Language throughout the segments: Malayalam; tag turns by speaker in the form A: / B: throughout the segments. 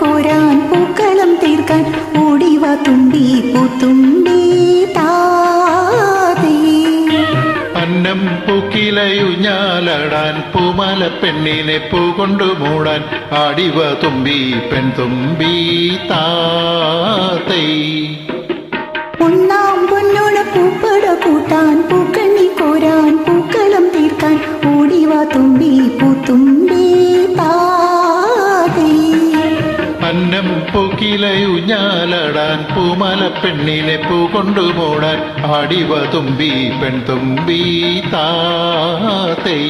A: കോരാൻ പൂക്കളം തീർക്കാൻ ഓടിവാ തുമ്പി പൂത്തുമ്പി താതേ.
B: അന്നം പൂക്കിലയുഞ്ഞാലാടാൻ പൂമാല പെണ്ണിനെ പൂ കൊണ്ടു മൂടാൻ ആടിവ തുമ്പി പെൺതുമ്പി താതേ.
A: ഒന്നാം പൊന്നോണ പൂപ്പട കൂട്ടാൻ പൂക്കണ്ണി കോരാൻ പൂക്കളം തീർക്കാൻ ഓടിവാ തുമ്പി പൂത്തുമ്പി താതേ.
B: അന്നം പൂക്കിലയുഞ്ഞാലാടാൻ പൂമാല പെണ്ണിനെ പൂ കൊണ്ടു മൂടാൻ ആടിവ തുമ്പി പെൺതുമ്പി താതേ.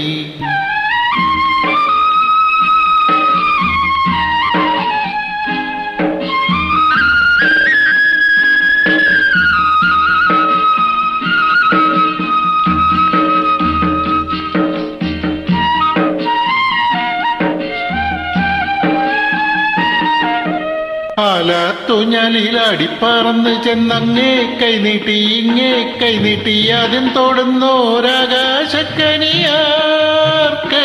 B: ആലാത്തുഞ്ഞാലിലാടിപ്പറന്ന് ചെന്നങ്ങേ കൈനീട്ടി ഇങ്ങേ കൈനീട്ടി ആദ്യം തൊടുന്നോരാകാശക്കനിയാർക്ക്.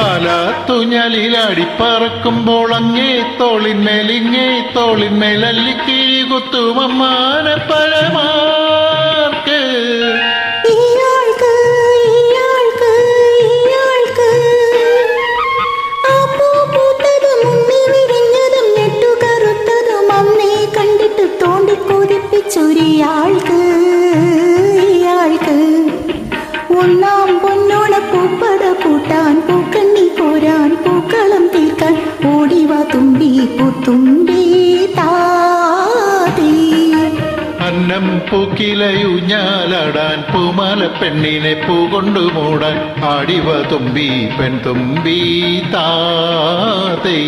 B: ആലാത്തുഞ്ഞാലിലാടിപ്പറക്കുമ്പോൾ അങ്ങേ തോളിന്മേൽ ഇങ്ങേ തോളിന്മേൽ അല്ലിക്കിഴി കുത്തുമമ്മാന പഴമാർക്ക്.
A: ഒന്നാം പൊന്നോണ പൂപ്പട കൂട്ടാൻ പൂക്കണ്ണി കോരാൻ പൂക്കളം തീർക്കാൻ ഓടിവാ തുമ്പി പൂത്തുമ്പി താതേ.
B: അന്നം പൂക്കിലയുഞ്ഞാലാടാൻ പൂമാല പെണ്ണിനെ പൂ കൊണ്ടു മൂടാൻ ആടിവ തുമ്പി പെൺതുമ്പി താതേ.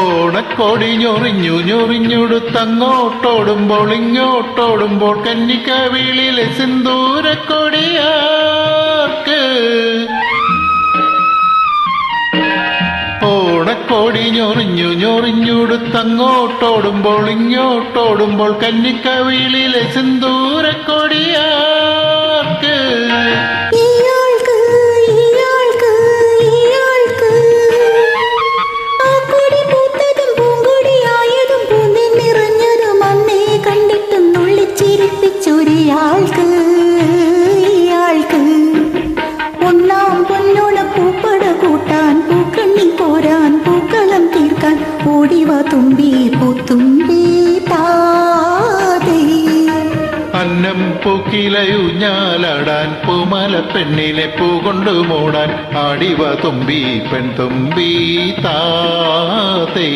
B: ഓണക്കോടി ഞൊറിഞ്ഞു ഞൊറിഞ്ഞുടുത്തങ്ങോട്ടോടുമ്പോൾ ഇങ്ങോട്ടോടുമ്പോൾ കന്നിക്കവിളിലെ സിന്ദൂരക്കൊടിയാർക്ക്. ഓണക്കോടി ഞൊറിഞ്ഞു ഞൊറിഞ്ഞുടുത്തങ്ങോട്ടോടുമ്പോൾ ഇങ്ങോട്ടോടുമ്പോൾ കന്നിക്കവിളിലെ സിന്ദൂരക്കൊടിയാർക്ക്.
A: ഒന്നാം പൊന്നോണ പൂപ്പട കൂട്ടാൻ പൂക്കണ്ണി കോരാൻ പൂക്കളം തീർക്കാൻ ഓടിവാ തുമ്പി പൂത്തുമ്പി താതേ.
B: അന്നം പൂക്കിലയുഞ്ഞാലാടാൻ പൂമാല പെണ്ണിനെ പൂ കൊണ്ടു മൂടാൻ ആടിവ തുമ്പി പെൺതുമ്പി താതേ.